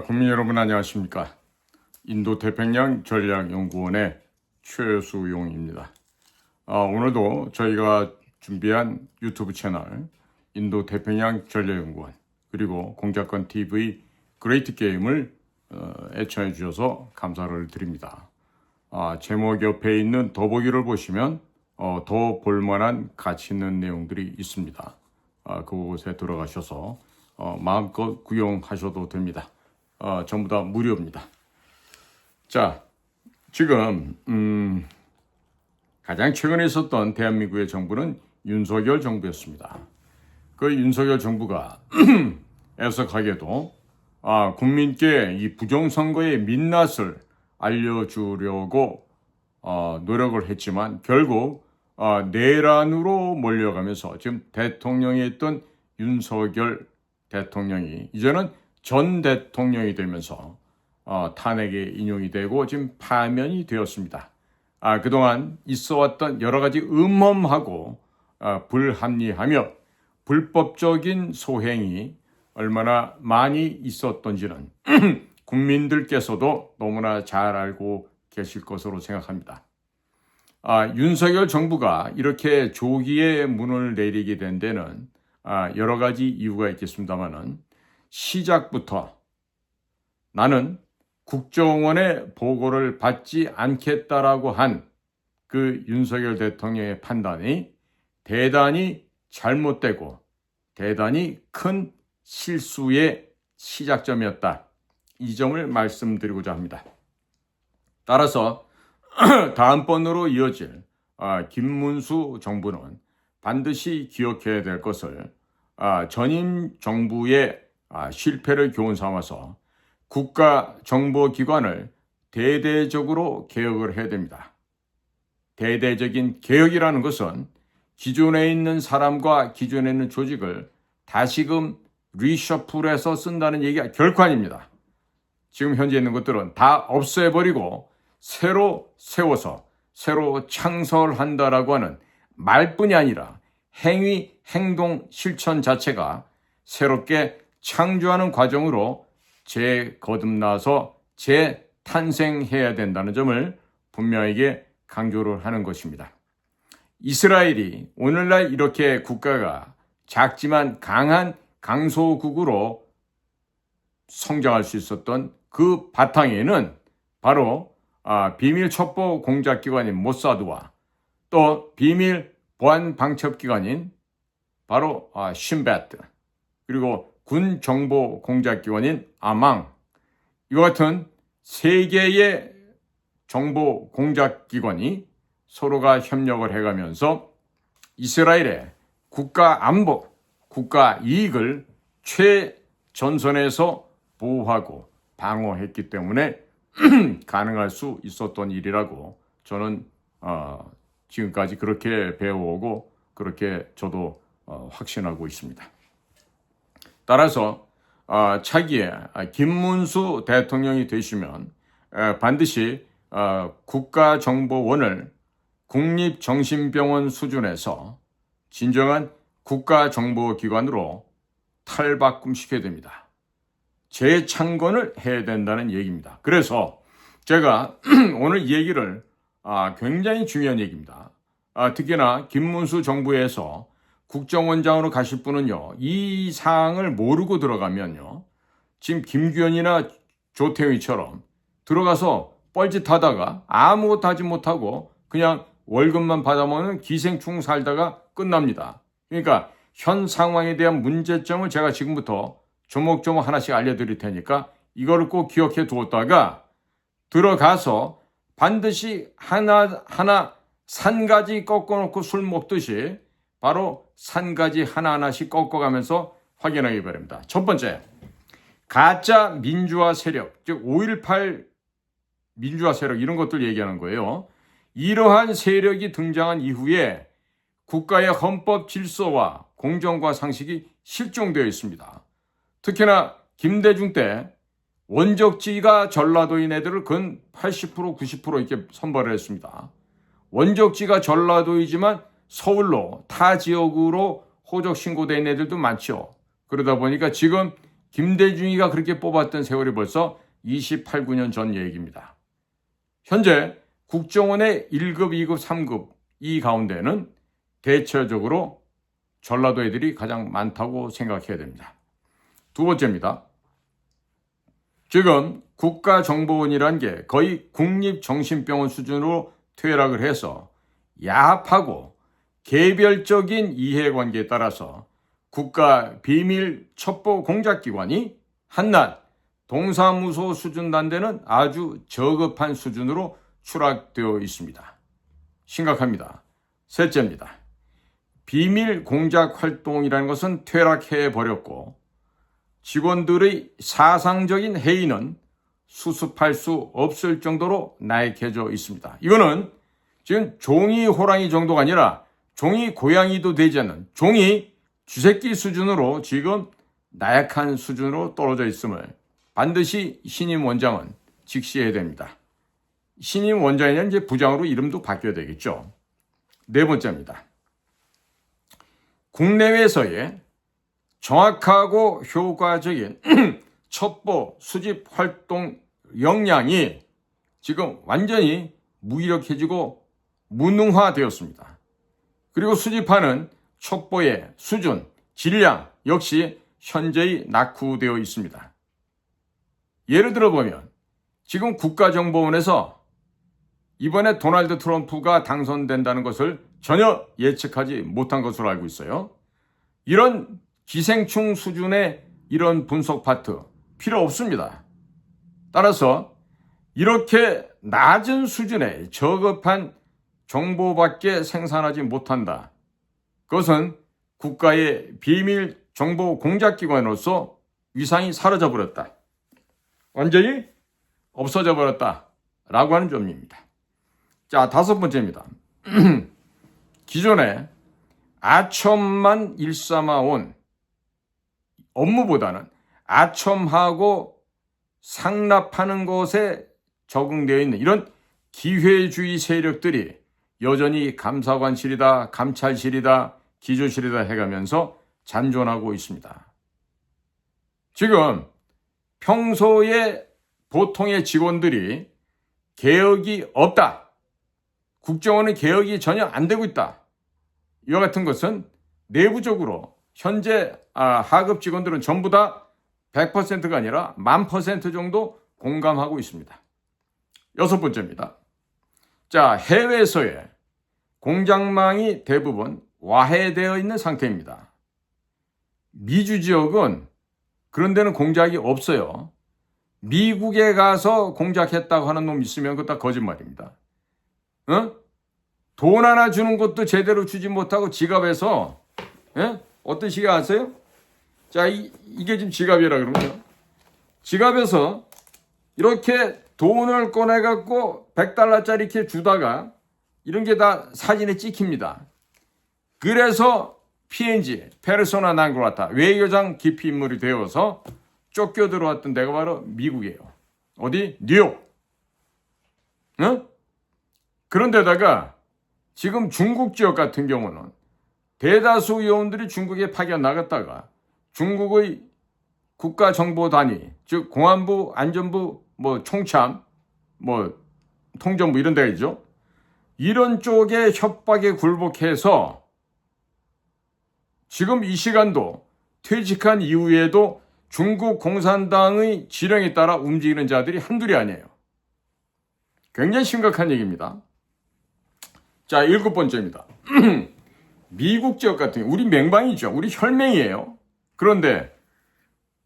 국민 여러분 안녕하십니까? 인도 태평양 전략연구원의 최수용입니다. 오늘도 저희가 준비한 유튜브 채널 인도 태평양 전략연구원 그리고 공작권 TV 그레이트 게임을 애청해 주셔서 감사를 드립니다. 제목 옆에 있는 더보기를 보시면 더 볼만한 가치 있는 내용들이 있습니다. 그곳에 들어가셔서 마음껏 구경하셔도 됩니다. 전부 다 무료입니다. 자, 지금 가장 최근에 있었던 대한민국의 정부는 윤석열 정부였습니다. 그 윤석열 정부가 애석하게도 국민께 이 부정선거의 민낯을 알려주려고 노력을 했지만 결국 내란으로 몰려가면서 지금 대통령이 있던 윤석열 대통령이 이제는 전 대통령이 되면서 탄핵에 인용이 되고 지금 파면이 되었습니다. 그동안 있어왔던 여러 가지 음험하고 불합리하며 불법적인 소행이 얼마나 많이 있었던지는 국민들께서도 너무나 잘 알고 계실 것으로 생각합니다. 윤석열 정부가 이렇게 조기에 문을 내리게 된 데는 여러 가지 이유가 있겠습니다만은 시작부터 나는 국정원의 보고를 받지 않겠다라고 한 그 윤석열 대통령의 판단이 대단히 잘못되고 대단히 큰 실수의 시작점이었다. 이 점을 말씀드리고자 합니다. 따라서 다음번으로 이어질 김문수 정부는 반드시 기억해야 될 것을 전임 정부의 실패를 교훈 삼아서 국가정보기관을 대대적으로 개혁을 해야 됩니다. 대대적인 개혁이라는 것은 기존에 있는 사람과 기존에 있는 조직을 다시금 리셔플해서 쓴다는 얘기가 결코 아닙니다. 지금 현재 있는 것들은 다 없애버리고 새로 세워서 새로 창설한다라고 하는 말뿐이 아니라 행위, 행동, 실천 자체가 새롭게 창조하는 과정으로 재거듭나서 재탄생해야 된다는 점을 분명하게 강조를 하는 것입니다. 이스라엘이 오늘날 이렇게 국가가 작지만 강한 강소국으로 성장할 수 있었던 그 바탕에는 바로 비밀 첩보 공작기관인 모사드와 또 비밀 보안 방첩기관인 바로 신베트 그리고 군 정보 공작기관인 아망 이와 같은 세 개의 정보 공작기관이 서로가 협력을 해가면서 이스라엘의 국가 안보, 국가 이익을 최전선에서 보호하고 방어했기 때문에 가능할 수 있었던 일이라고 저는 지금까지 그렇게 배워오고 그렇게 저도 확신하고 있습니다. 따라서 차기에 김문수 대통령이 되시면 반드시 국가정보원을 국립정신병원 수준에서 진정한 국가정보기관으로 탈바꿈시켜야 됩니다. 재창건을 해야 된다는 얘기입니다. 그래서 제가 오늘 이 얘기를 굉장히 중요한 얘기입니다. 특히나 김문수 정부에서 국정원장으로 가실 분은요, 이 사항을 모르고 들어가면요, 지금 김규현이나 조태휘처럼 들어가서 뻘짓하다가 아무것도 하지 못하고 그냥 월급만 받아먹는 기생충 살다가 끝납니다. 그러니까 현 상황에 대한 문제점을 제가 지금부터 조목조목 하나씩 알려드릴 테니까 이거를 꼭 기억해 두었다가 들어가서 반드시 하나하나 산가지 꺾어놓고 술 먹듯이 바로 산가지 하나하나씩 꺾어가면서 확인하기 바랍니다. 첫 번째, 가짜 민주화 세력, 즉 5.18 민주화 세력 이런 것들 얘기하는 거예요. 이러한 세력이 등장한 이후에 국가의 헌법 질서와 공정과 상식이 실종되어 있습니다. 특히나 김대중 때 원적지가 전라도인 애들을 근 80% 90% 이렇게 선발을 했습니다. 원적지가 전라도이지만 서울로 타 지역으로 호적 신고된 애들도 많죠. 그러다 보니까 지금 김대중이가 그렇게 뽑았던 세월이 벌써 28, 9년 전 얘기입니다. 현재 국정원의 1급, 2급, 3급 이 가운데는 대체적으로 전라도 애들이 가장 많다고 생각해야 됩니다. 두 번째입니다. 지금 국가정보원이란 게 거의 국립정신병원 수준으로 퇴락을 해서 야합하고 개별적인 이해관계에 따라서 국가 비밀 첩보 공작기관이 한낱 동사무소 수준 단대는 아주 저급한 수준으로 추락되어 있습니다. 심각합니다. 셋째입니다. 비밀 공작 활동이라는 것은 퇴락해 버렸고 직원들의 사상적인 해이는 수습할 수 없을 정도로 나약해져 있습니다. 이거는 지금 종이 호랑이 정도가 아니라 종이 고양이도 되지 않는 종이 쥐새끼 수준으로 지금 나약한 수준으로 떨어져 있음을 반드시 신임 원장은 직시해야 됩니다. 신임 원장이냐 이제 부장으로 이름도 바뀌어야 되겠죠. 네 번째입니다. 국내외에서의 정확하고 효과적인 첩보 수집 활동 역량이 지금 완전히 무기력해지고 무능화되었습니다. 그리고 수집하는 첩보의 수준, 질량 역시 현저히 낙후되어 있습니다. 예를 들어보면 지금 국가정보원에서 이번에 도널드 트럼프가 당선된다는 것을 전혀 예측하지 못한 것으로 알고 있어요. 이런 기생충 수준의 이런 분석 파트 필요 없습니다. 따라서 이렇게 낮은 수준의 저급한 정보밖에 생산하지 못한다. 그것은 국가의 비밀 정보 공작기관으로서 위상이 사라져 버렸다. 완전히 없어져 버렸다라고 하는 점입니다. 자, 다섯 번째입니다. 기존에 아첨만 일삼아온 업무보다는 아첨하고 상납하는 것에 적응되어 있는 이런 기회주의 세력들이 여전히 감사관실이다, 감찰실이다, 기조실이다 해가면서 잔존하고 있습니다. 지금 평소에 보통의 직원들이 개혁이 없다. 국정원은 개혁이 전혀 안 되고 있다. 이와 같은 것은 내부적으로 현재 하급 직원들은 전부 다 100%가 아니라 1000% 정도 공감하고 있습니다. 여섯 번째입니다. 자, 해외에서의 공작망이 대부분 와해되어 있는 상태입니다. 미주 지역은 그런 데는 공작이 없어요. 미국에 가서 공작했다고 하는 놈 있으면 그거 다 거짓말입니다. 돈 하나 주는 것도 제대로 주지 못하고 지갑에서 어떤 시계 아세요? 자, 이게 지금 지갑이라 그러면 지갑에서 이렇게 돈을 꺼내갖고 $100짜리 이렇게 주다가 이런 게 다 사진에 찍힙니다. 그래서 PNG, 페르소나 non grata, 외교장 기피 인물이 되어서 쫓겨 들어왔던 데가 바로 미국이에요. 어디? 뉴욕. 그런 데다가 지금 중국 지역 같은 경우는 대다수 요원들이 중국에 파견 나갔다가 중국의 국가정보단위, 즉 공안부, 안전부, 총참, 통전부 이런 데가 있죠. 이런 쪽에 협박에 굴복해서 지금 이 시간도 퇴직한 이후에도 중국 공산당의 지령에 따라 움직이는 자들이 한둘이 아니에요. 굉장히 심각한 얘기입니다. 자, 일곱 번째입니다. 미국 지역 같은 경우 우리 맹방이죠. 우리 혈맹이에요. 그런데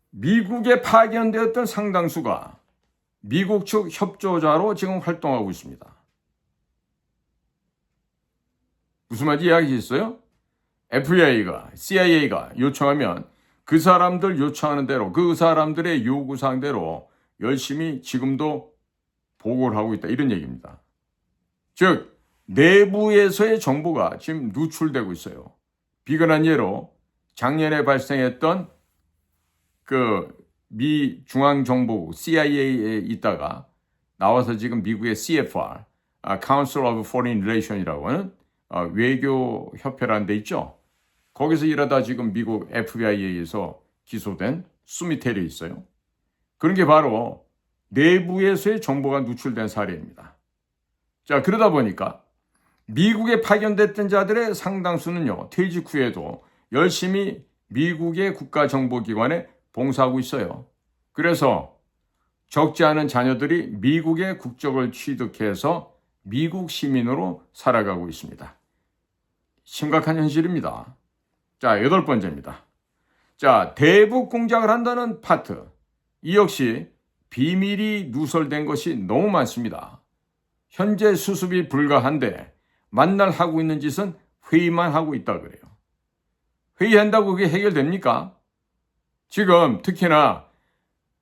미국에 파견되었던 상당수가 미국 측 협조자로 지금 활동하고 있습니다. 무슨 말인지 이야기했어요? FBI가, CIA가 요청하면 그 사람들 요청하는 대로 그 사람들의 요구사항대로 열심히 지금도 보고를 하고 있다. 이런 얘기입니다. 즉 내부에서의 정보가 지금 누출되고 있어요. 비근한 예로 작년에 발생했던 미 중앙정보국 CIA에 있다가 나와서 지금 미국의 CFR, Council of Foreign Relation이라고 하는 외교협회라는 데 있죠. 거기서 일하다 지금 미국 FBI에 의해서 기소된 숨이 트여 있어요. 그런 게 바로 내부에서의 정보가 누출된 사례입니다. 자, 그러다 보니까 미국에 파견됐던 자들의 상당수는요, 퇴직 후에도 열심히 미국의 국가정보기관에 봉사하고 있어요. 그래서 적지 않은 자녀들이 미국의 국적을 취득해서 미국 시민으로 살아가고 있습니다. 심각한 현실입니다. 자, 8번째입니다. 자, 대북 공작을 한다는 파트. 이 역시 비밀이 누설된 것이 너무 많습니다. 현재 수습이 불가한데 만날 하고 있는 짓은 회의만 하고 있다 그래요. 회의한다고 그게 해결됩니까? 지금 특히나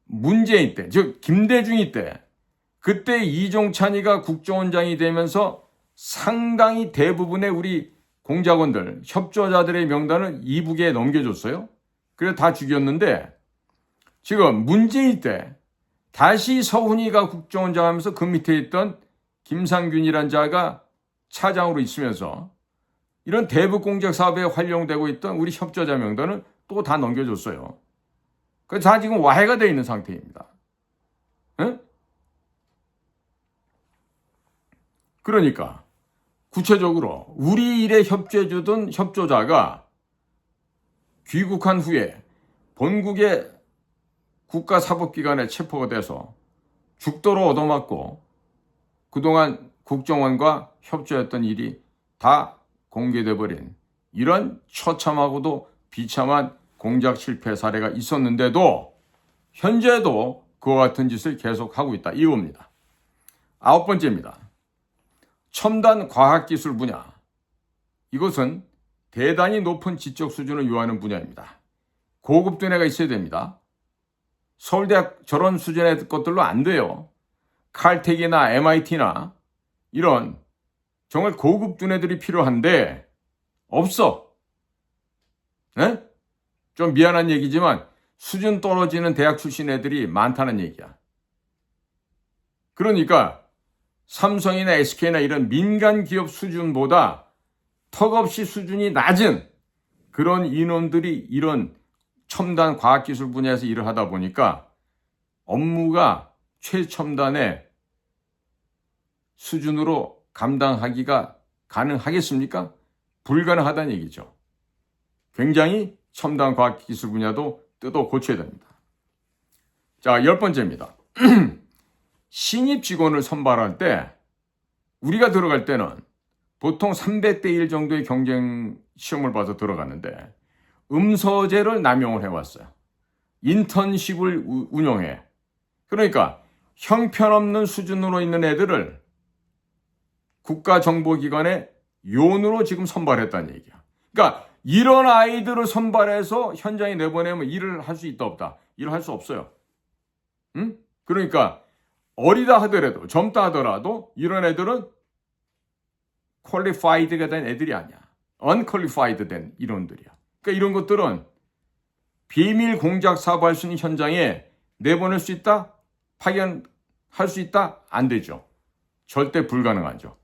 문재인 때, 즉 김대중이 때, 그때 이종찬이가 국정원장이 되면서 상당히 대부분의 우리 공작원들, 협조자들의 명단을 이북에 넘겨줬어요. 그래서 다 죽였는데 지금 문재인 때 다시 서훈이가 국정원장 하면서 그 밑에 있던 김상균이란 자가 차장으로 있으면서 이런 대북 공작 사업에 활용되고 있던 우리 협조자 명단을 또 다 넘겨줬어요. 그래서 다 지금 와해가 되어 있는 상태입니다. 에? 그러니까 구체적으로 우리 일에 협조해주던 협조자가 귀국한 후에 본국의 국가사법기관에 체포가 돼서 죽도록 얻어맞고 그동안 국정원과 협조했던 일이 다 공개돼 버린 이런 처참하고도 비참한 공작 실패 사례가 있었는데도 현재도 그와 같은 짓을 계속하고 있다 이겁니다. 9번째입니다. 첨단 과학기술 분야. 이것은 대단히 높은 지적 수준을 요하는 분야입니다. 고급 두뇌가 있어야 됩니다. 서울대학 저런 수준의 것들로 안 돼요. 칼텍이나 MIT나 이런 정말 고급 두뇌들이 필요한데 없어. 네? 좀 미안한 얘기지만 수준 떨어지는 대학 출신 애들이 많다는 얘기야. 그러니까 삼성이나 SK나 이런 민간 기업 수준보다 턱없이 수준이 낮은 그런 인원들이 이런 첨단 과학기술 분야에서 일을 하다 보니까 업무가 최첨단의 수준으로 감당하기가 가능하겠습니까? 불가능하다는 얘기죠. 굉장히 첨단 과학기술 분야도 뜯어 고쳐야 됩니다. 자, 10번째입니다. 신입 직원을 선발할 때 우리가 들어갈 때는 보통 300대 1 정도의 경쟁 시험을 봐서 들어갔는데 음서제를 남용을 해왔어요. 인턴십을 운영해. 그러니까 형편없는 수준으로 있는 애들을 국가정보기관에 요원으로 지금 선발했다는 얘기야. 그러니까 이런 아이들을 선발해서 현장에 내보내면 일을 할 수 있다 없다? 일을 할 수 없어요. 응? 그러니까 어리다 하더라도 젊다 하더라도 이런 애들은 qualified가 된 애들이 아니야. unqualified 된 인원들이야. 그러니까 이런 것들은 비밀 공작 사업할 수 있는 현장에 내보낼 수 있다? 파견할 수 있다? 안 되죠. 절대 불가능하죠.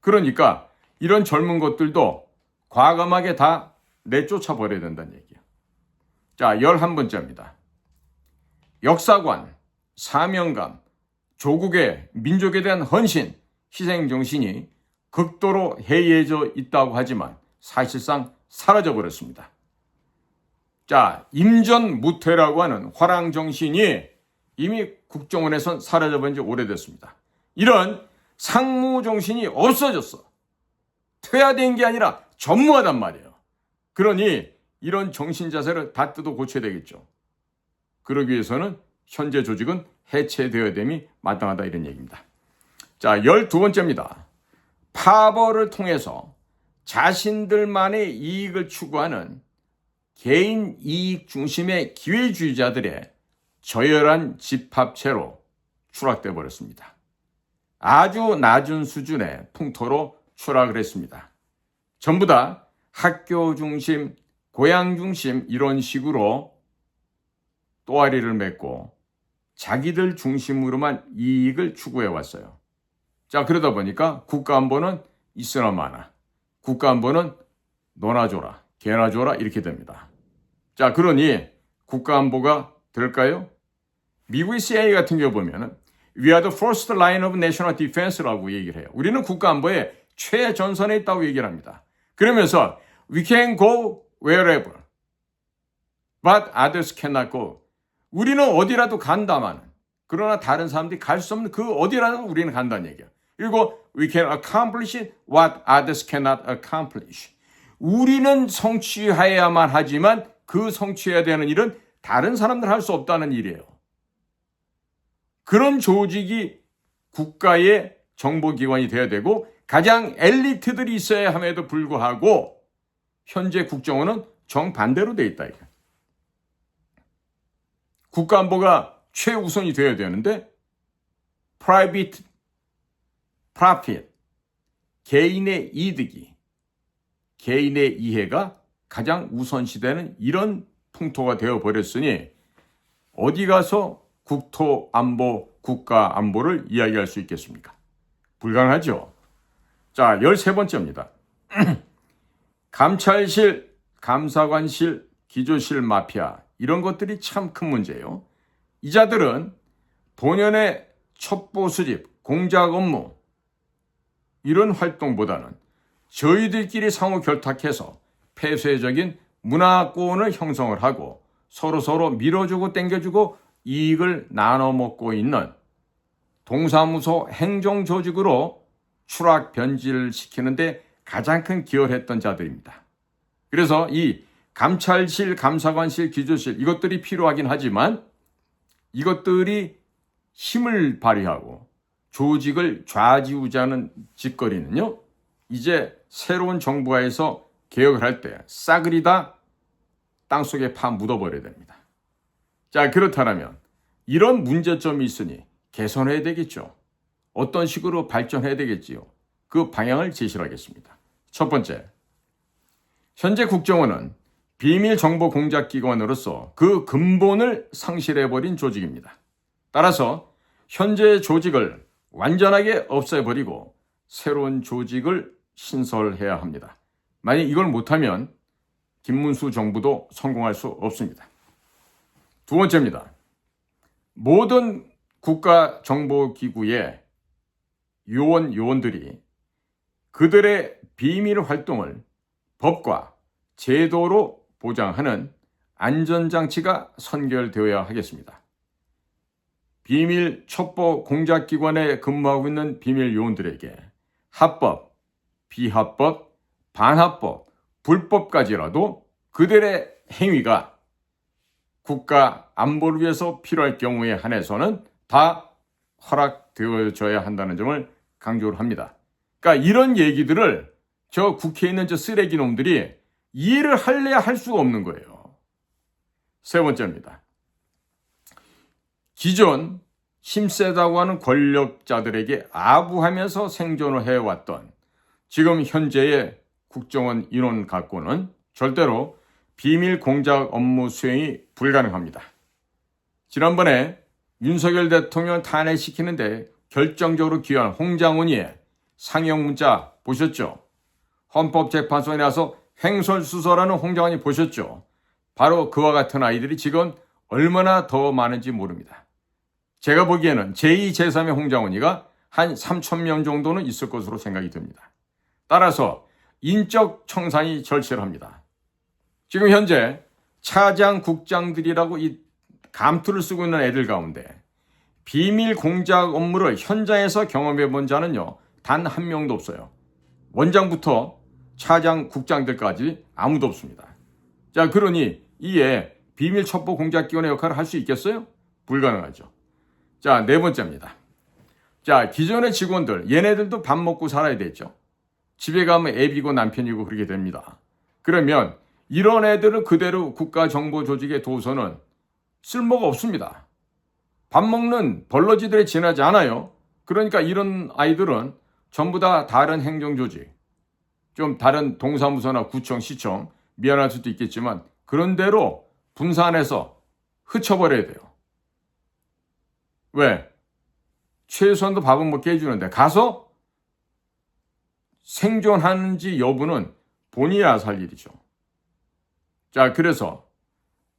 그러니까 이런 젊은 것들도 과감하게 다 내쫓아 버려야 된다는 얘기야. 자, 11번째입니다. 역사관, 사명감, 조국의 민족에 대한 헌신, 희생정신이 극도로 해이해져 있다고 하지만 사실상 사라져버렸습니다. 자, 임전무퇴라고 하는 화랑정신이 이미 국정원에선 사라져버린 지 오래됐습니다. 이런 상무정신이 없어졌어. 퇴화된 게 아니라 전무하단 말이에요. 그러니 이런 정신자세를 다 뜯어 고쳐야 되겠죠. 그러기 위해서는 현재 조직은 해체되어야 됨이 마땅하다 이런 얘기입니다. 자, 12번째입니다. 파벌을 통해서 자신들만의 이익을 추구하는 개인 이익 중심의 기회주의자들의 저열한 집합체로 추락돼 버렸습니다. 아주 낮은 수준의 풍토로 추락을 했습니다. 전부 다 학교 중심, 고향 중심 이런 식으로 또아리를 맺고 자기들 중심으로만 이익을 추구해 왔어요. 자, 그러다 보니까 국가안보는 있으나 마나, 국가안보는 너나 줘라, 개나 줘라 이렇게 됩니다. 자, 그러니 국가안보가 될까요? 미국의 CIA 같은 경우 보면은 We are the first line of national defense라고 얘기를 해요. 우리는 국가안보의 최전선에 있다고 얘기를 합니다. 그러면서 We can go wherever, but others cannot go. 우리는 어디라도 간다만, 그러나 다른 사람들이 갈 수 없는 그 어디라도 우리는 간다는 얘기예요. 그리고 We can accomplish what others cannot accomplish. 우리는 성취해야만 하지만 그 성취해야 되는 일은 다른 사람들 할 수 없다는 일이에요. 그런 조직이 국가의 정보기관이 되어야 되고 가장 엘리트들이 있어야 함에도 불구하고 현재 국정원은 정반대로 돼 있다. 국가안보가 최우선이 되어야 되는데 private profit, 개인의 이득이, 개인의 이해가 가장 우선시되는 이런 풍토가 되어버렸으니 어디 가서 국토안보, 국가안보를 이야기할 수 있겠습니까? 불가능하죠. 자, 13번째입니다. 감찰실, 감사관실, 기조실 마피아 이런 것들이 참 큰 문제예요. 이 자들은 본연의 첩보 수집, 공작 업무 이런 활동보다는 저희들끼리 상호 결탁해서 폐쇄적인 문화권을 형성을 하고 서로 밀어주고 땡겨주고 이익을 나눠 먹고 있는 동사무소 행정조직으로 추락 변질시키는데 가장 큰 기여를 했던 자들입니다. 그래서 이 감찰실, 감사관실, 기조실 이것들이 필요하긴 하지만 이것들이 힘을 발휘하고 조직을 좌지우지하는 짓거리는요. 이제 새로운 정부가에서 개혁을 할 때 싸그리 다 땅속에 파 묻어버려야 됩니다. 자, 그렇다면 이런 문제점이 있으니 개선해야 되겠죠. 어떤 식으로 발전해야 되겠지요. 그 방향을 제시를 하겠습니다. 첫 번째, 현재 국정원은 비밀 정보 공작 기관으로서 그 근본을 상실해버린 조직입니다. 따라서 현재 조직을 완전하게 없애버리고 새로운 조직을 신설해야 합니다. 만약 이걸 못하면 김문수 정부도 성공할 수 없습니다. 두 번째입니다. 모든 국가정보기구의 요원들이 그들의 비밀 활동을 법과 제도로 보장하는 안전장치가 선결되어야 하겠습니다. 비밀 첩보 공작기관에 근무하고 있는 비밀 요원들에게 합법, 비합법, 반합법, 불법까지라도 그들의 행위가 국가 안보를 위해서 필요할 경우에 한해서는 다 허락되어져야 한다는 점을 강조를 합니다. 그러니까 이런 얘기들을 저 국회에 있는 저 쓰레기 놈들이 이해를 할래야 할 수가 없는 거예요. 세 번째입니다. 기존 힘세다고 하는 권력자들에게 아부하면서 생존을 해왔던 지금 현재의 국정원 인원 갖고는 절대로 비밀 공작 업무 수행이 불가능합니다. 지난번에 윤석열 대통령 탄핵시키는데 결정적으로 기여한 홍장훈이의 상형 문자 보셨죠? 헌법재판소에 나서 횡설수설하는 홍장훈이 보셨죠? 바로 그와 같은 아이들이 지금 얼마나 더 많은지 모릅니다. 제가 보기에는 제2, 제3의 홍장훈이가 한 3,000명 정도는 있을 것으로 생각이 듭니다. 따라서 인적 청산이 절실합니다. 지금 현재 차장 국장들이라고 이 감투를 쓰고 있는 애들 가운데 비밀 공작 업무를 현장에서 경험해 본 자는요, 단 한 명도 없어요. 원장부터 차장 국장들까지 아무도 없습니다. 자, 그러니 이에 비밀 첩보 공작 기관의 역할을 할 수 있겠어요? 불가능하죠. 자, 네 번째입니다. 자, 기존의 직원들, 얘네들도 밥 먹고 살아야 되죠. 집에 가면 애비고 남편이고 그렇게 됩니다. 그러면 이런 애들을 그대로 국가정보조직에 둬서는 쓸모가 없습니다. 밥 먹는 벌러지들에 지나지 않아요. 그러니까 이런 아이들은 전부 다 다른 행정조직, 좀 다른 동사무소나 구청, 시청, 미안할 수도 있겠지만 그런 대로 분산해서 흩쳐버려야 돼요. 왜? 최소한도 밥은 먹게 해주는데 가서 생존하는지 여부는 본인이 알아서 할 일이죠. 자, 그래서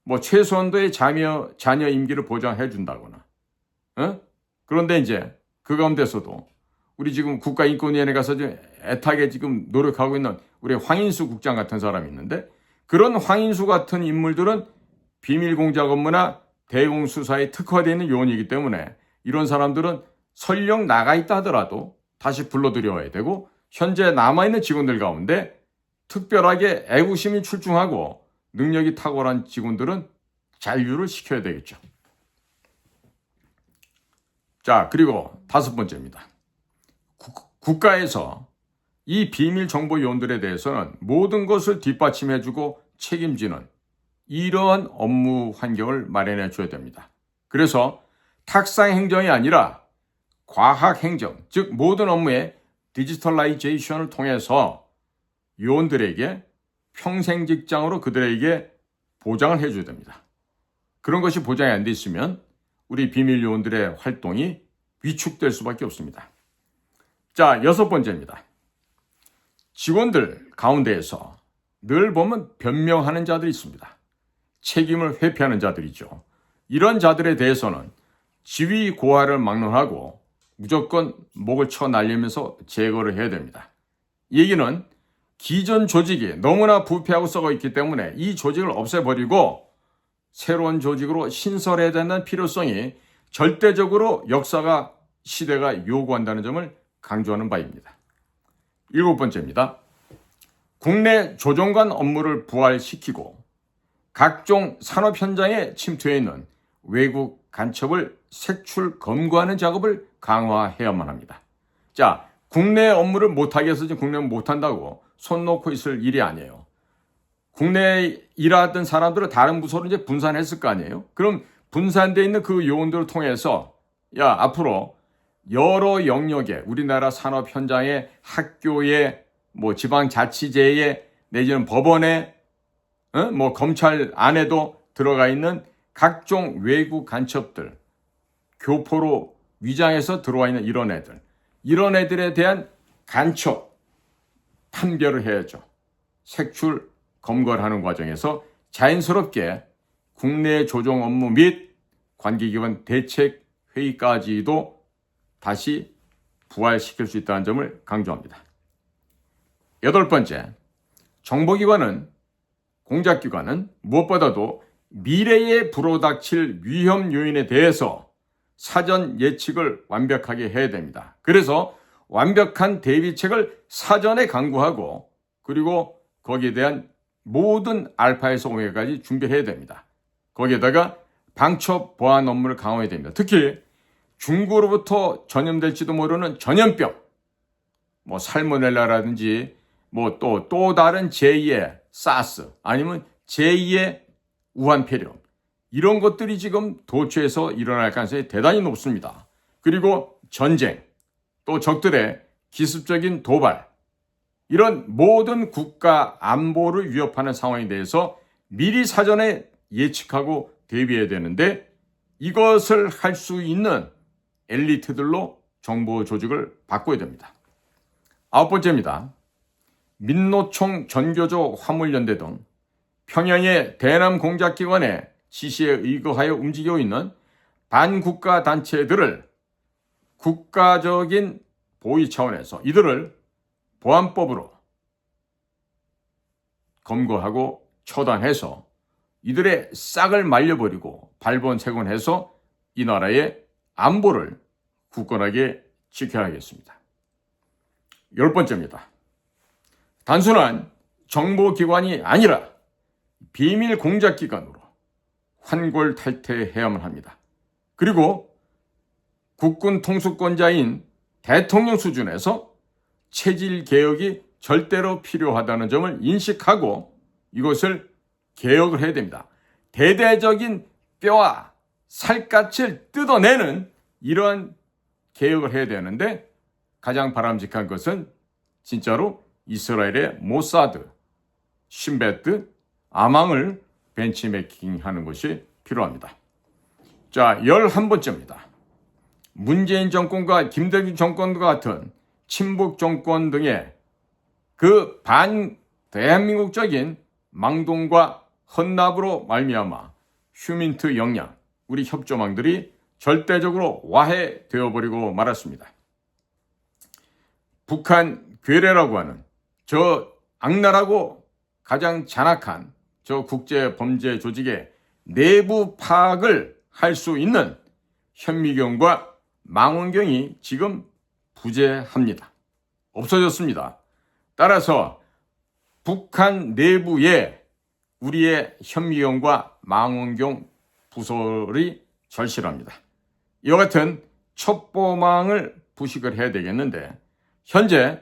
뭐 최소한도의 자녀 임기를 보장해 준다거나. 그런데 이제 그 가운데서도 우리 지금 국가인권위원회 가서 지금 애타게 지금 노력하고 있는 우리 황인수 국장 같은 사람이 있는데, 그런 황인수 같은 인물들은 비밀공작 업무나 대공수사에 특화되어 있는 요원이기 때문에 이런 사람들은 설령 나가 있다 하더라도 다시 불러들여야 되고, 현재 남아있는 직원들 가운데 특별하게 애국심이 출중하고 능력이 탁월한 직원들은 잔류를 시켜야 되겠죠. 자, 그리고 5번째입니다. 국가에서 이 비밀 정보 요원들에 대해서는 모든 것을 뒷받침해주고 책임지는 이러한 업무 환경을 마련해 줘야 됩니다. 그래서 탁상 행정이 아니라 과학 행정, 즉 모든 업무의 디지털라이제이션을 통해서 요원들에게 평생 직장으로 그들에게 보장을 해줘야 됩니다. 그런 것이 보장이 안 돼 있으면 우리 비밀 요원들의 활동이 위축될 수밖에 없습니다. 자, 6번째입니다. 직원들 가운데에서 늘 보면 변명하는 자들이 있습니다. 책임을 회피하는 자들이죠. 이런 자들에 대해서는 지위 고하를 막론하고 무조건 목을 쳐 날리면서 제거를 해야 됩니다. 이 얘기는 기존 조직이 너무나 부패하고 썩어 있기 때문에 이 조직을 없애버리고 새로운 조직으로 신설해야 된다는 필요성이 절대적으로 역사가 시대가 요구한다는 점을 강조하는 바입니다. 7번째입니다. 국내 조정관 업무를 부활시키고 각종 산업 현장에 침투해 있는 외국 간첩을 색출 검거하는 작업을 강화해야만 합니다. 자, 국내 업무를 못하게 해서 지금 국내 업무 못한다고 손 놓고 있을 일이 아니에요. 국내에 일하던 사람들을 다른 부서로 이제 분산했을 거 아니에요? 그럼 분산되어 있는 그 요원들을 통해서 앞으로 여러 영역에 우리나라 산업 현장에 학교에 뭐 지방자치제에 내지는 법원에 뭐 검찰 안에도 들어가 있는 각종 외국 간첩들, 교포로 위장해서 들어와 있는 이런 애들에 대한 간첩 판별을 해야죠. 색출 검거를 하는 과정에서 자연스럽게 국내 조정 업무 및 관계기관 대책 회의까지도 다시 부활시킬 수 있다는 점을 강조합니다. 8번째, 정보기관은, 공작기관은 무엇보다도 미래에 불어닥칠 위험 요인에 대해서 사전 예측을 완벽하게 해야 됩니다. 그래서 완벽한 대비책을 사전에 강구하고 그리고 거기에 대한 모든 알파에서 오메가까지 준비해야 됩니다. 거기에다가 방첩 보안 업무를 강화해야 됩니다. 특히 중국으로부터 전염될지도 모르는 전염병, 뭐 살모넬라라든지 뭐 또 다른 제2의 사스 아니면 제2의 우한폐렴, 이런 것들이 지금 도처에서 일어날 가능성이 대단히 높습니다. 그리고 전쟁, 또 적들의 기습적인 도발, 이런 모든 국가 안보를 위협하는 상황에 대해서 미리 사전에 예측하고 대비해야 되는데, 이것을 할 수 있는 엘리트들로 정보 조직을 바꿔야 됩니다. 9번째입니다. 민노총, 전교조, 화물연대 등 평양의 대남 공작기관의 지시에 의거하여 움직이고 있는 반국가 단체들을 국가적인 보위 차원에서 이들을 보안법으로 검거하고 처단해서 이들의 싹을 말려버리고 발본색원해서 이 나라의 안보를 굳건하게 지켜야겠습니다. 10번째입니다. 단순한 정보기관이 아니라 비밀 공작기관으로 환골탈태해야만 합니다. 그리고 국군 통수권자인 대통령 수준에서 체질 개혁이 절대로 필요하다는 점을 인식하고 이것을 개혁을 해야 됩니다. 대대적인 뼈와 살갗을 뜯어내는 이러한 개혁을 해야 되는데, 가장 바람직한 것은 진짜로 이스라엘의 모사드, 신베트, 아망을 벤치매킹하는 것이 필요합니다. 자, 11번째입니다. 문재인 정권과 김대중 정권과 같은 친북 정권 등의 그 대한민국적인 망동과 헌납으로 말미암아 휴민트 역량, 우리 협조망들이 절대적으로 와해되어 버리고 말았습니다. 북한 괴뢰라고 하는 저 악랄하고 가장 잔악한 저 국제범죄 조직의 내부 파악을 할 수 있는 현미경과 망원경이 지금 부재합니다. 없어졌습니다. 따라서 북한 내부에 우리의 현미경과 망원경 부설이 절실합니다. 이와 같은 첩보망을 부식을 해야 되겠는데 현재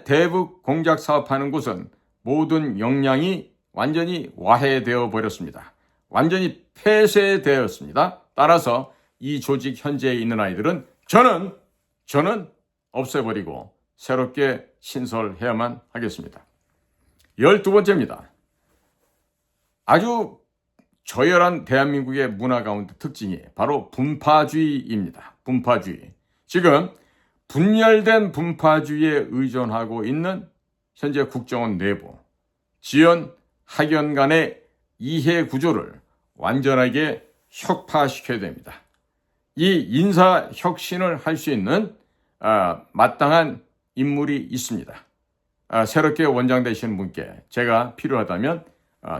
대북 공작 사업하는 곳은 모든 역량이 완전히 와해되어 버렸습니다. 완전히 폐쇄되었습니다. 따라서 이 조직 현재에 있는 아이들은 저는 없애버리고 새롭게 신설해야만 하겠습니다. 12번째입니다. 아주 저열한 대한민국의 문화 가운데 특징이 바로 분파주의입니다. 분파주의. 지금 분열된 분파주의에 의존하고 있는 현재 국정원 내부, 지연, 학연 간의 이해 구조를 완전하게 혁파시켜야 됩니다. 이 인사 혁신을 할 수 있는 마땅한 인물이 있습니다. 새롭게 원장 되시는 분께 제가 필요하다면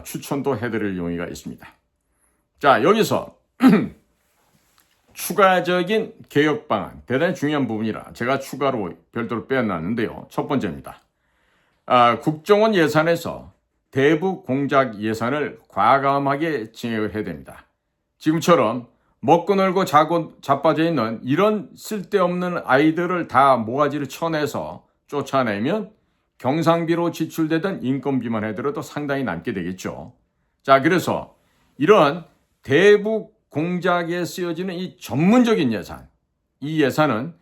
추천도 해드릴 용의가 있습니다. 자, 여기서 추가적인 개혁 방안, 대단히 중요한 부분이라 제가 추가로 별도로 빼어놨는데요. 첫 번째입니다. 국정원 예산에서 대북 공작 예산을 과감하게 증액을 해야 됩니다. 지금처럼 먹고 놀고 자빠져 있는 이런 쓸데없는 아이들을 다 모가지를 쳐내서 쫓아내면 경상비로 지출되던 인건비만 해더라도 상당히 남게 되겠죠. 자, 그래서 이런 대북 공작에 쓰여지는 이 전문적인 예산, 이 예산은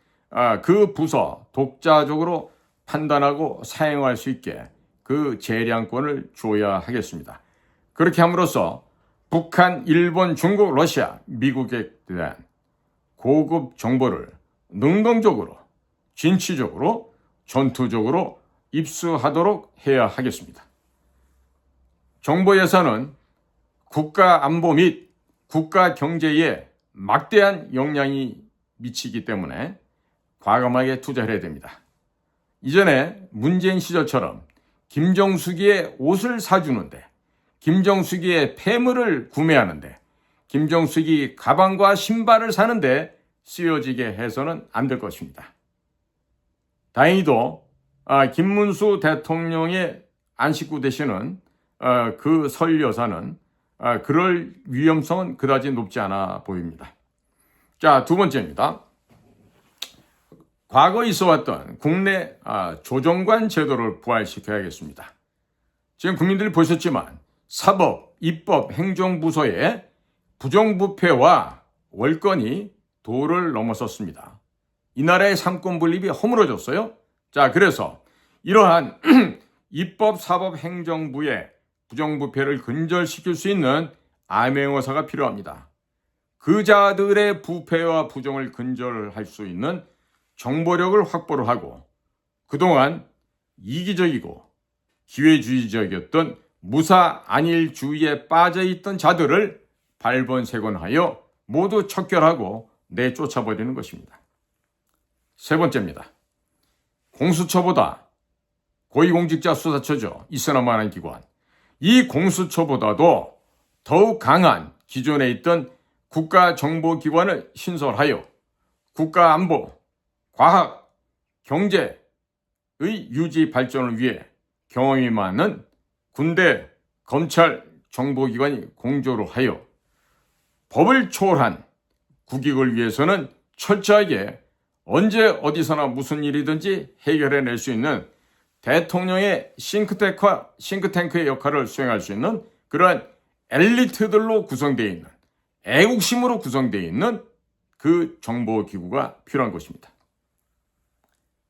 그 부서 독자적으로 판단하고 사용할 수 있게 그 재량권을 줘야 하겠습니다. 그렇게 함으로써 북한, 일본, 중국, 러시아, 미국에 대한 고급 정보를 능동적으로, 진취적으로, 전투적으로 입수하도록 해야 하겠습니다. 정보 예산은 국가 안보 및 국가 경제에 막대한 영향이 미치기 때문에 과감하게 투자를 해야 됩니다. 이전에 문재인 시절처럼 김정숙이의 옷을 사주는데, 김정숙이의 폐물을 구매하는데, 김정숙이 가방과 신발을 사는데 쓰여지게 해서는 안 될 것입니다. 다행히도 김문수 대통령의 안식구 되시는 그 설 여사는 그럴 위험성은 그다지 높지 않아 보입니다. 자, 두 번째입니다. 과거 있어왔던 국내 조정관 제도를 부활시켜야겠습니다. 지금 국민들이 보셨지만 사법, 입법, 행정부서의 부정부패와 월권이 도를 넘어섰습니다. 이 나라의 삼권 분립이 허물어졌어요. 자, 그래서 이러한 입법, 사법, 행정부의 부정부패를 근절시킬 수 있는 암행어사가 필요합니다. 그 자들의 부패와 부정을 근절할 수 있는 정보력을 확보를 하고 그동안 이기적이고 기회주의적이었던 무사 안일주의에 빠져있던 자들을 발본색원하여 모두 척결하고 내쫓아버리는 것입니다. 세 번째입니다. 공수처보다 고위공직자 수사처죠. 있어나마한 기관. 이 공수처보다도 더욱 강한 기존에 있던 국가정보기관을 신설하여 국가안보, 과학, 경제의 유지 발전을 위해 경험이 많은 군대, 검찰, 정보기관이 공조를 하여 법을 초월한 국익을 위해서는 철저하게 언제 어디서나 무슨 일이든지 해결해낼 수 있는 대통령의 싱크탱크의 역할을 수행할 수 있는 그러한 엘리트들로 구성되어 있는, 애국심으로 구성되어 있는 그 정보기구가 필요한 것입니다.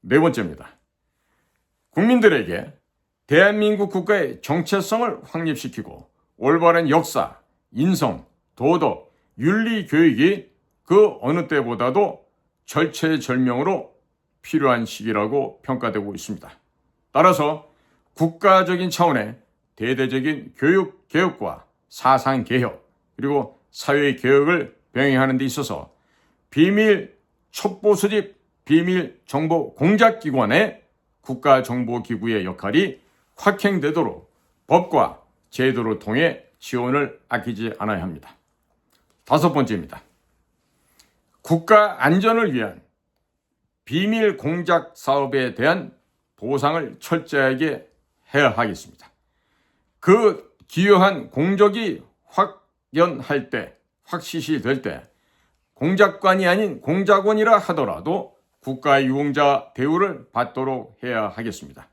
네 번째입니다. 국민들에게 대한민국 국가의 정체성을 확립시키고 올바른 역사, 인성, 도덕, 윤리 교육이 그 어느 때보다도 절체절명으로 필요한 시기라고 평가되고 있습니다. 따라서 국가적인 차원의 대대적인 교육 개혁과 사상 개혁, 그리고 사회개혁을 병행하는 데 있어서 비밀 첩보 수집, 비밀 정보 공작기관의 국가정보기구의 역할이 확행되도록 법과 제도를 통해 지원을 아끼지 않아야 합니다. 5번째입니다. 국가 안전을 위한 비밀 공작 사업에 대한 보상을 철저하게 해야 하겠습니다. 그 기여한 공적이 확연할 때, 확시시될 때 공작관이 아닌 공작원이라 하더라도 국가유공자 대우를 받도록 해야 하겠습니다.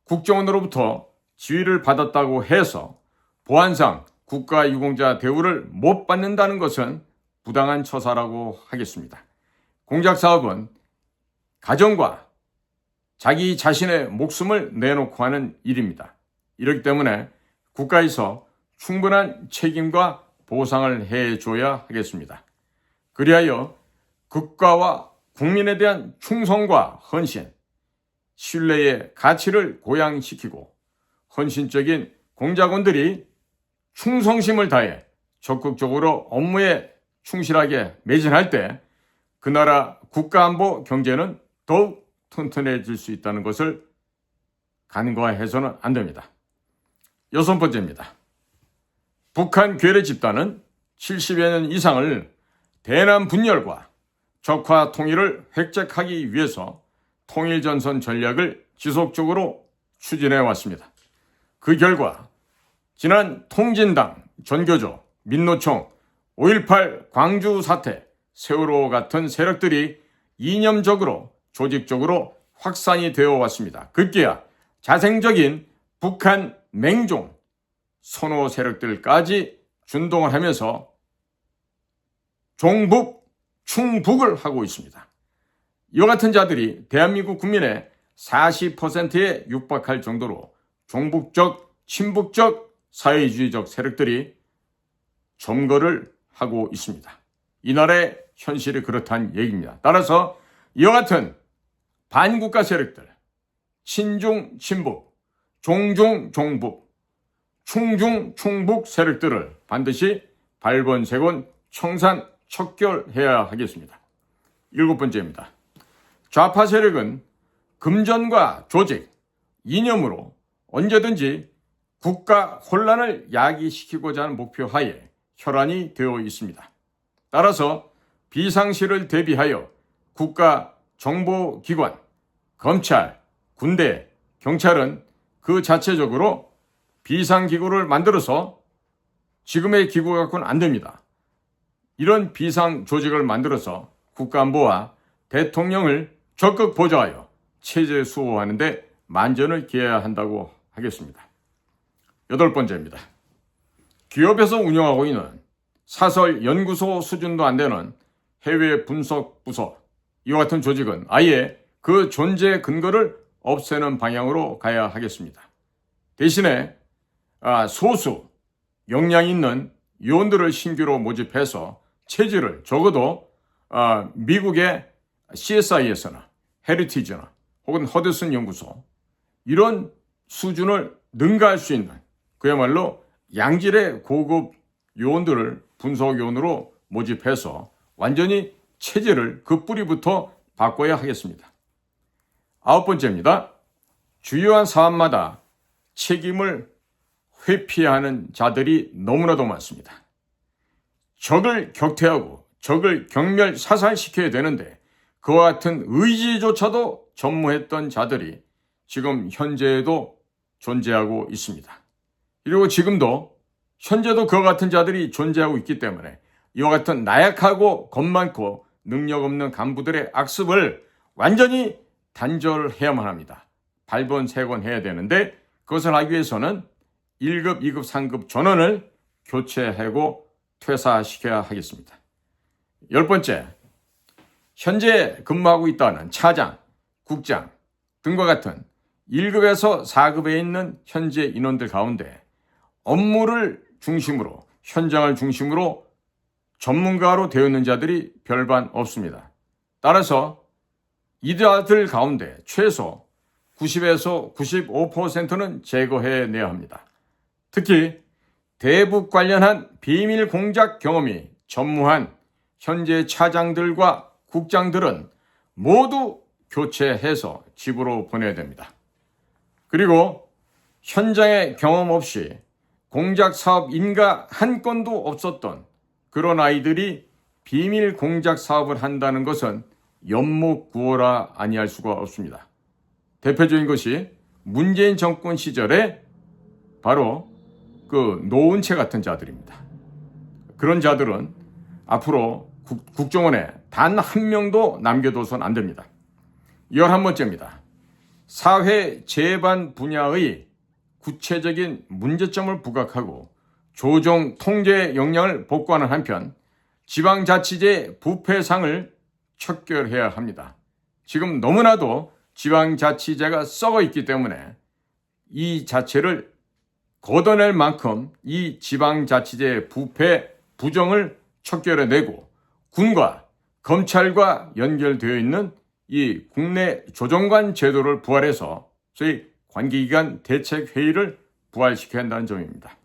국정원으로부터 지위를 받았다고 해서 보안상 국가유공자 대우를 못 받는다는 것은 부당한 처사라고 하겠습니다. 공작사업은 가정과 자기 자신의 목숨을 내놓고 하는 일입니다. 이렇기 때문에 국가에서 충분한 책임과 보상을 해줘야 하겠습니다. 그리하여 국가와 국민에 대한 충성과 헌신, 신뢰의 가치를 고양시키고 헌신적인 공작원들이 충성심을 다해 적극적으로 업무에 충실하게 매진할 때 그 나라 국가안보 경제는 더욱 튼튼해질 수 있다는 것을 간과해서는 안 됩니다. 6번째입니다. 북한 괴뢰 집단은 70여 년 이상을 대남 분열과 적화 통일을 획책하기 위해서 통일전선 전략을 지속적으로 추진해 왔습니다. 그 결과 지난 통진당, 전교조, 민노총, 5.18 광주 사태, 세월호 같은 세력들이 이념적으로 조직적으로 확산이 되어 왔습니다. 급기야 자생적인 북한 맹종 선호 세력들까지 준동을 하면서 종북, 충북을 하고 있습니다. 이와 같은 자들이 대한민국 국민의 40%에 육박할 정도로 종북적, 친북적, 사회주의적 세력들이 점거를 하고 있습니다. 이 나라의 현실이 그렇다는 얘기입니다. 따라서 이와 같은 반국가 세력들, 친중, 친북, 종중, 종북, 충중, 충북 세력들을 반드시 발본색원 청산, 척결해야 하겠습니다. 7번째입니다. 좌파 세력은 금전과 조직, 이념으로 언제든지 국가 혼란을 야기시키고자 하는 목표 하에 혈안이 되어 있습니다. 따라서 비상시를 대비하여 국가 정보기관, 검찰, 군대, 경찰은 그 자체적으로 비상기구를 만들어서 지금의 기구 갖고는 안 됩니다. 이런 비상조직을 만들어서 국가안보와 대통령을 적극 보좌하여 체제 수호하는 데 만전을 기해야 한다고 하겠습니다. 8번째입니다. 기업에서 운영하고 있는 사설 연구소 수준도 안 되는 해외 분석 부서, 이와 같은 조직은 아예 그 존재 근거를 없애는 방향으로 가야 하겠습니다. 대신에 소수 역량 있는 요원들을 신규로 모집해서 체질을 적어도 미국의 CSI에서나 헤리티지나 혹은 허드슨 연구소 이런 수준을 능가할 수 있는 그야말로 양질의 고급 요원들을 분석 요원으로 모집해서 완전히 체질을 그 뿌리부터 바꿔야 하겠습니다. 9번째입니다. 주요한 사안마다 책임을 회피하는 자들이 너무나도 많습니다. 적을 격퇴하고 적을 경멸 사살시켜야 되는데 그와 같은 의지조차도 전무했던 자들이 지금 현재에도 존재하고 있습니다. 그리고 지금도 현재도 그와 같은 자들이 존재하고 있기 때문에 이와 같은 나약하고 겁 많고 능력 없는 간부들의 악습을 완전히 단절해야만 합니다. 발본색원해야 되는데 그것을 하기 위해서는 1급, 2급, 3급 전원을 교체하고 퇴사시켜야 하겠습니다. 10번째, 현재 근무하고 있다는 차장, 국장 등과 같은 1급에서 4급에 있는 현재 인원들 가운데 업무를 중심으로, 현장을 중심으로 전문가로 되어 있는 자들이 별반 없습니다. 따라서 이들 가운데 최소 90에서 95%는 제거해내야 합니다. 특히 대북 관련한 비밀 공작 경험이 전무한 현재 차장들과 국장들은 모두 교체해서 집으로 보내야 됩니다. 그리고 현장에 경험 없이 공작 사업 인가 한 건도 없었던 그런 아이들이 비밀 공작 사업을 한다는 것은 연목구어라 아니할 수가 없습니다. 대표적인 것이 문재인 정권 시절에 바로 그 노은채 같은 자들입니다. 그런 자들은 앞으로 국정원에 단 한 명도 남겨둬선 안 됩니다. 11번째입니다. 사회 재반 분야의 구체적인 문제점을 부각하고 조정 통제 역량을 복구하는 한편 지방자치제 부패상을 척결해야 합니다. 지금 너무나도 지방자치제가 썩어 있기 때문에 이 자체를 걷어낼 만큼 이 지방자치제 부패 부정을 척결해내고 군과 검찰과 연결되어 있는 이 국내 조정관 제도를 부활해서 소위 관계기관 대책회의를 부활시켜야 한다는 점입니다.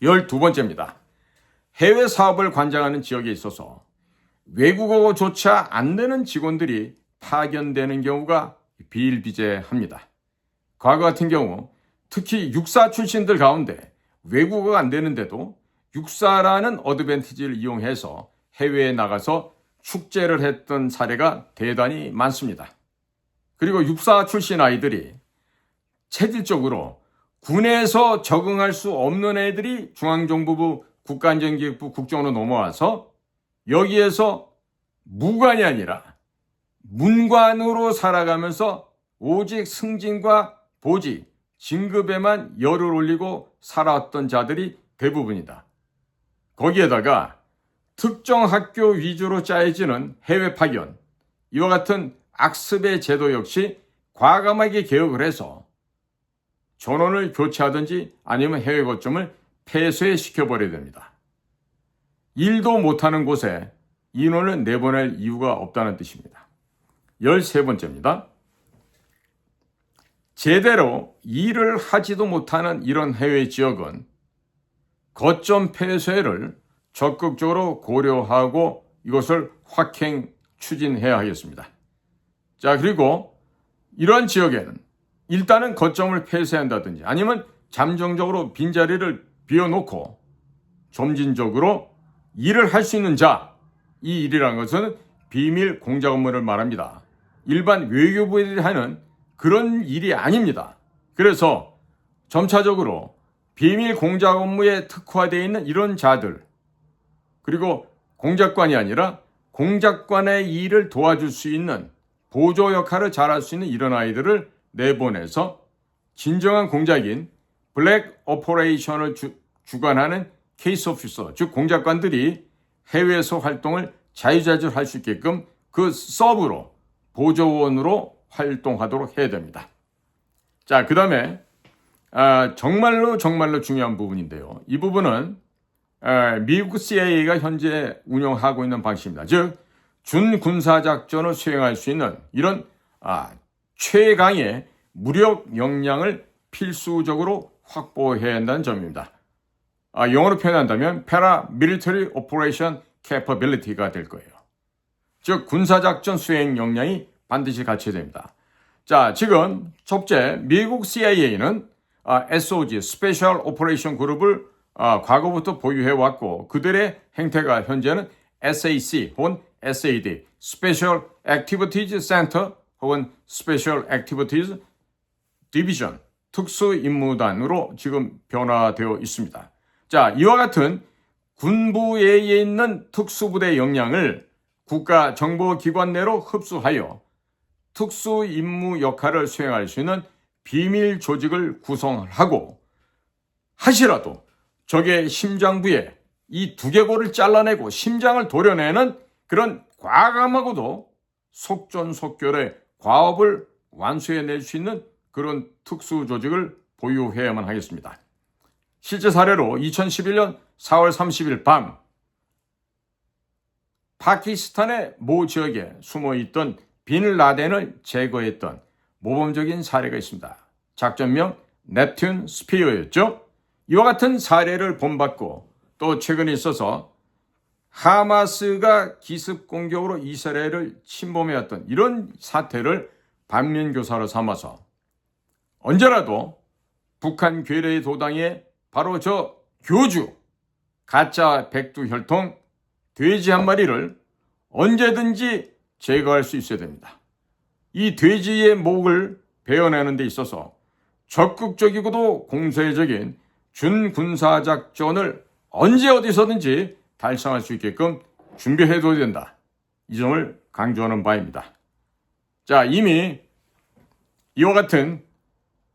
12번째입니다. 해외 사업을 관장하는 지역에 있어서 외국어조차 안 되는 직원들이 파견되는 경우가 비일비재합니다. 과거 같은 경우 특히 육사 출신들 가운데 외국어가 안 되는데도 육사라는 어드밴티지를 이용해서 해외에 나가서 축제를 했던 사례가 대단히 많습니다. 그리고 육사 출신 아이들이 체질적으로 군에서 적응할 수 없는 애들이 중앙정보부, 국가안전기획부, 국정원으로 넘어와서 여기에서 무관이 아니라 문관으로 살아가면서 오직 승진과 보직, 진급에만 열을 올리고 살아왔던 자들이 대부분이다. 거기에다가 특정 학교 위주로 짜여지는 해외 파견, 이와 같은 악습의 제도 역시 과감하게 개혁을 해서 전원을 교체하든지 아니면 해외 거점을 폐쇄시켜버려야 됩니다. 일도 못하는 곳에 인원을 내보낼 이유가 없다는 뜻입니다. 13번째입니다. 제대로 일을 하지도 못하는 이런 해외 지역은 거점 폐쇄를 적극적으로 고려하고 이것을 확행 추진해야 하겠습니다. 자, 그리고 이러한 지역에는 일단은 거점을 폐쇄한다든지 아니면 잠정적으로 빈자리를 비워놓고 점진적으로 일을 할 수 있는 자, 이 일이라는 것은 비밀 공작 업무를 말합니다. 일반 외교부들이 하는 그런 일이 아닙니다. 그래서 점차적으로 비밀 공작 업무에 특화되어 있는 이런 자들, 그리고 공작관이 아니라 공작관의 일을 도와줄 수 있는 보조 역할을 잘할 수 있는 이런 아이들을 내보내서 진정한 공작인 블랙 오퍼레이션을 주관하는 케이스 오피서, 즉 공작관들이 해외에서 활동을 자유자재로 할 수 있게끔 그 서브로, 보조원으로 활동하도록 해야 됩니다. 자, 그 다음에 정말로 중요한 부분인데요. 이 부분은 미국 CIA가 현재 운영하고 있는 방식입니다. 즉 준군사작전을 수행할 수 있는 이런 최강의 무력 역량을 필수적으로 확보해야 한다는 점입니다. 영어로 표현한다면 Paramilitary Operation Capability가 될 거예요. 즉 군사작전 수행 역량이 반드시 갖춰야 됩니다. 자, 지금 첫째, 미국 CIA는 SOG, Special Operation 그룹을 과거부터 보유해왔고 그들의 행태가 현재는 SAC 혹은 SAD, Special Activities Center 혹은 Special Activities Division, 특수임무단으로 지금 변화되어 있습니다. 자, 이와 같은 군부에 있는 특수부대 역량을 국가정보기관 내로 흡수하여 특수임무 역할을 수행할 수 있는 비밀 조직을 구성하고 하시라도 적의 심장부에 이 두개골을 잘라내고 심장을 도려내는 그런 과감하고도 속전속결의 과업을 완수해낼 수 있는 그런 특수 조직을 보유해야만 하겠습니다. 실제 사례로 2011년 4월 30일 밤 파키스탄의 모 지역에 숨어있던 빈 라덴을 제거했던 모범적인 사례가 있습니다. 작전명 넵튠 스피어였죠. 이와 같은 사례를 본받고 또 최근에 있어서 하마스가 기습 공격으로 이스라엘을 침범해왔던 이런 사태를 반면교사로 삼아서 언제라도 북한 괴뢰의 도당에 바로 저 교주, 가짜 백두혈통, 돼지 한 마리를 언제든지 제거할 수 있어야 됩니다. 이 돼지의 목을 베어내는 데 있어서 적극적이고도 공세적인 준군사작전을 언제 어디서든지 달성할 수 있게끔 준비해둬야 된다. 이 점을 강조하는 바입니다. 자, 이미 이와 같은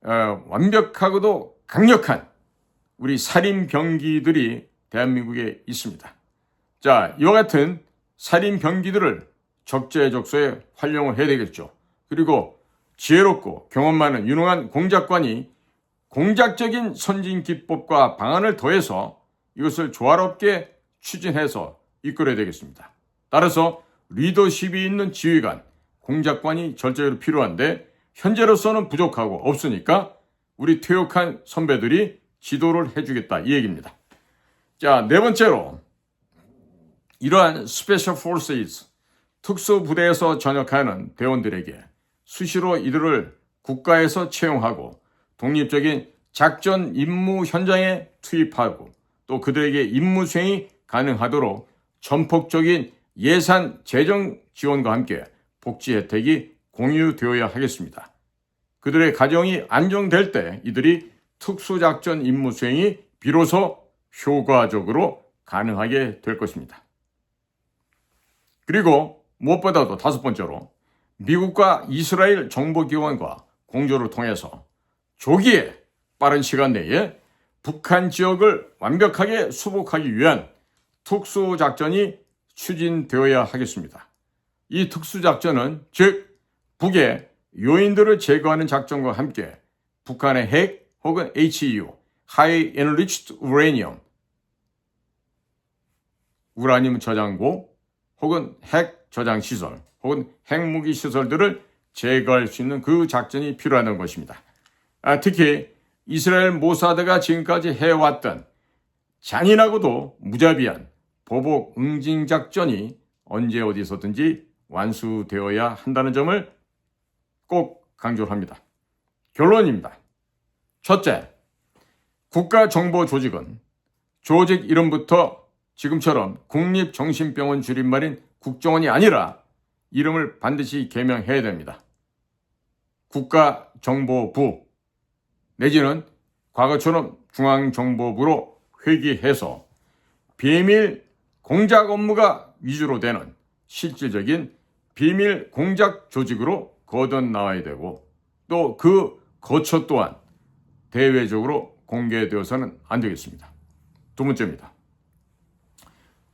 완벽하고도 강력한 우리 살인 병기들이 대한민국에 있습니다. 자, 이와 같은 살인 병기들을 적재적소에 활용을 해야 되겠죠. 그리고 지혜롭고 경험 많은 유능한 공작관이 공작적인 선진 기법과 방안을 더해서 이것을 조화롭게 추진해서 이끌어야 되겠습니다. 따라서 리더십이 있는 지휘관, 공작관이 절대로 필요한데 현재로서는 부족하고 없으니까 우리 퇴역한 선배들이 지도를 해주겠다 이 얘기입니다. 자, 네 번째로 이러한 스페셜 포스스 특수부대에서 전역하는 대원들에게 수시로 이들을 국가에서 채용하고 독립적인 작전 임무 현장에 투입하고 또 그들에게 임무 수행이 가능하도록 전폭적인 예산 재정 지원과 함께 복지 혜택이 공유되어야 하겠습니다. 그들의 가정이 안정될 때 이들이 특수작전 임무 수행이 비로소 효과적으로 가능하게 될 것입니다. 그리고 무엇보다도 다섯 번째로 미국과 이스라엘 정보기관과 공조를 통해서 조기에 빠른 시간 내에 북한 지역을 완벽하게 수복하기 위한 특수작전이 추진되어야 하겠습니다. 이 특수작전은 즉 북의 요인들을 제거하는 작전과 함께 북한의 핵 혹은 HEU, High Enriched Uranium, 우라늄 저장고 혹은 핵 저장 시설 혹은 핵무기 시설들을 제거할 수 있는 그 작전이 필요하다는 것입니다. 특히 이스라엘 모사드가 지금까지 해왔던 잔인하고도 무자비한 보복 응징 작전이 언제 어디서든지 완수되어야 한다는 점을 꼭 강조합니다. 결론입니다. 첫째, 국가정보조직은 조직 이름부터 지금처럼 국립정신병원 줄임말인 국정원이 아니라 이름을 반드시 개명해야 됩니다. 국가정보부 내지는 과거처럼 중앙정보부로 회귀해서 비밀 공작 업무가 위주로 되는 실질적인 비밀 공작 조직으로 거듭나와야 되고 또 그 거처 또한 대외적으로 공개되어서는 안 되겠습니다. 두 번째입니다.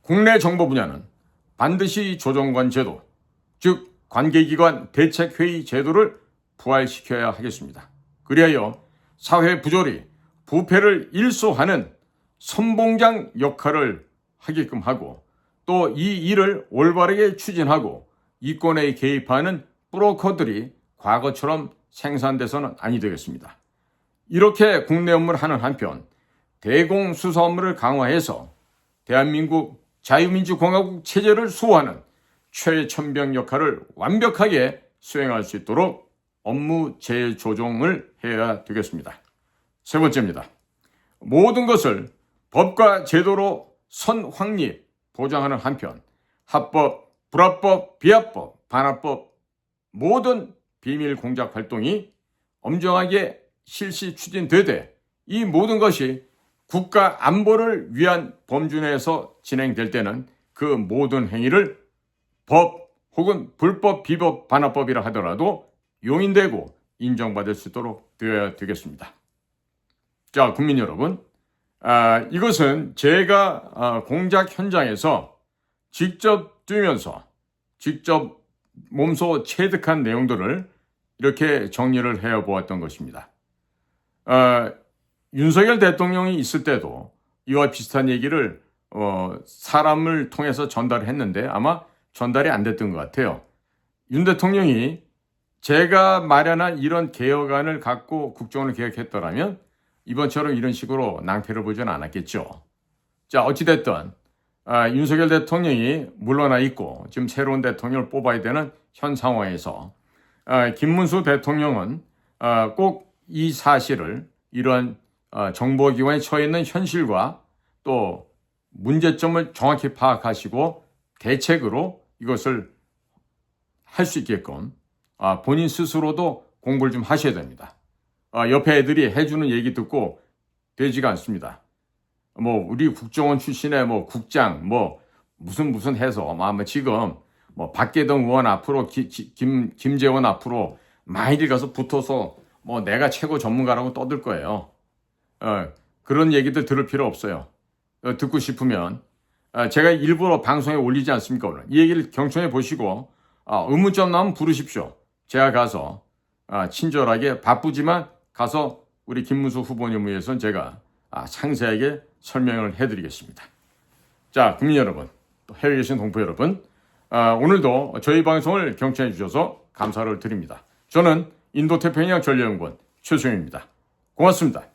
국내 정보 분야는 반드시 조정관 제도, 즉 관계기관 대책회의 제도를 부활시켜야 하겠습니다. 그리하여 사회 부조리, 부패를 일소하는 선봉장 역할을 하게끔 하고 또 이 일을 올바르게 추진하고 이권에 개입하는 브로커들이 과거처럼 생산돼서는 아니 되겠습니다. 이렇게 국내 업무를 하는 한편 대공수사 업무를 강화해서 대한민국 자유민주공화국 체제를 수호하는 최첨병 역할을 완벽하게 수행할 수 있도록 업무 재조정을 해야 되겠습니다. 세 번째입니다. 모든 것을 법과 제도로 선확립 보장하는 한편 합법, 불합법, 비합법, 반합법 모든 비밀 공작 활동이 엄정하게 실시 추진되되 이 모든 것이 국가 안보를 위한 범주 내에서 진행될 때는 그 모든 행위를 법 혹은 불법, 비법, 반합법이라 하더라도 용인되고 인정받을 수 있도록 되어야 되겠습니다. 자, 국민 여러분, 이것은 제가 공작 현장에서 직접 뛰면서 직접 몸소 체득한 내용들을 이렇게 정리를 해보았던 것입니다. 윤석열 대통령이 있을 때도 이와 비슷한 얘기를 사람을 통해서 전달을 했는데 아마 전달이 안 됐던 것 같아요. 윤 대통령이 제가 마련한 이런 개혁안을 갖고 국정원을 개혁했더라면 이번처럼 이런 식으로 낭패를 보지는 않았겠죠. 자, 어찌됐든 윤석열 대통령이 물러나 있고 지금 새로운 대통령을 뽑아야 되는 현 상황에서 김문수 대통령은 꼭 이 사실을 이런 정보기관에 처해 있는 현실과 또 문제점을 정확히 파악하시고 대책으로 이것을 할 수 있게끔 본인 스스로도 공부를 좀 하셔야 됩니다. 옆에 애들이 해주는 얘기 듣고 되지가 않습니다. 뭐 우리 국정원 출신의 뭐 국장 뭐 무슨 해서 지금 뭐 박계동 의원 앞으로 김재원 앞으로 많이들 가서 붙어서 뭐 내가 최고 전문가라고 떠들 거예요. 그런 얘기들 들을 필요 없어요. 듣고 싶으면 제가 일부러 방송에 올리지 않습니까? 오늘 이 얘기를 경청해 보시고 의문점 나오면 부르십시오. 제가 가서 친절하게 바쁘지만 가서 우리 김문수 후보님을 위해서는 제가 상세하게 설명을 해드리겠습니다. 자, 국민 여러분, 또 해외에 계신 동포 여러분, 오늘도 저희 방송을 경청해 주셔서 감사를 드립니다. 저는 인도태평양 전략연구원 최수영입니다. 고맙습니다.